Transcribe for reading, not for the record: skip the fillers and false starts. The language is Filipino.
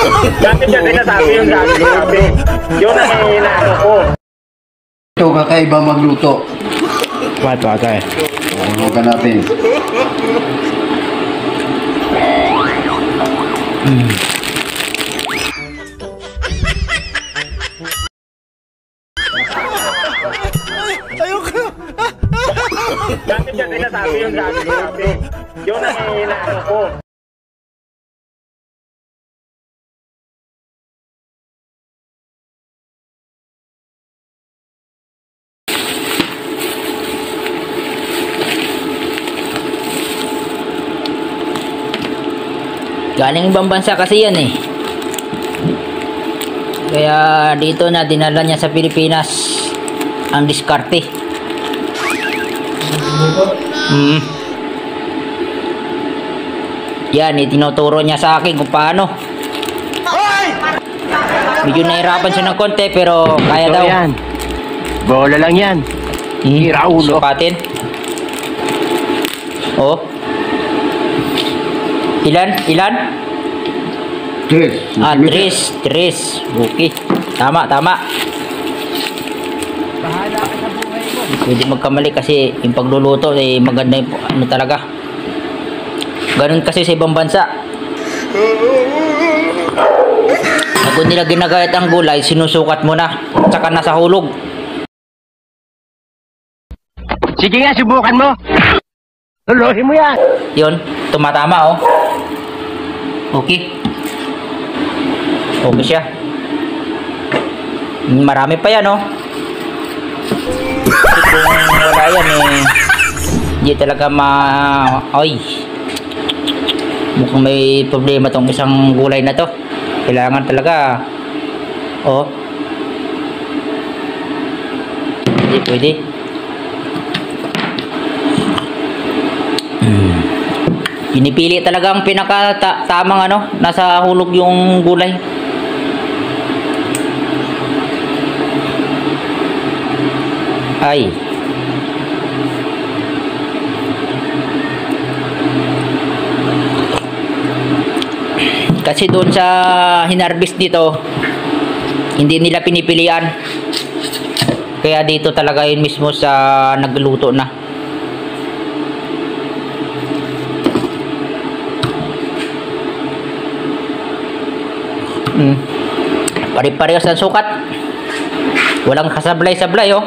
Dati siya sinasabi yung sabi. Yun ang inaano ko. Ito kakaiba magluto. Ito. Huwag natin. Dati siya sinasabi yung sabi. Yun ang inaano ko. Galing ibang bansa kasi yan eh. Kaya dito na dinala niya sa Pilipinas ang diskarte. Yan, tinuturo niya sa akin kung paano. Medyo nahirapan siya ng konti pero kaya daw. Yan. Bola lang yan. Hira ulo. Sukatin. Oh. Ilan? Tres. Tres. Okay. Tama. Pwede magkamali kasi yung pagluluto eh maganda yung ano talaga. Ganun kasi sa ibang bansa. Kung nila ginagayat ang gulay, sinusukat mo na. Tsaka nasa hulog. Sige nga, subukan mo. Luluhin mo yan. Yun, tumatama oh. Okay. Okay siya. Marami pa yan oh. Kung wala yan eh, hindi talaga Ay, mukhang may problema tong isang gulay na to. Kailangan talaga. Oh. Pwede. Pinipili talaga ang tamang ano, nasa hulog yung gulay. Ay. Kasi doon sa hinarvest dito, hindi nila pinipilian. Kaya dito talaga yun mismo sa nagluto na. Pare-parehas ang sukat. Walang kasablay-sablay oh.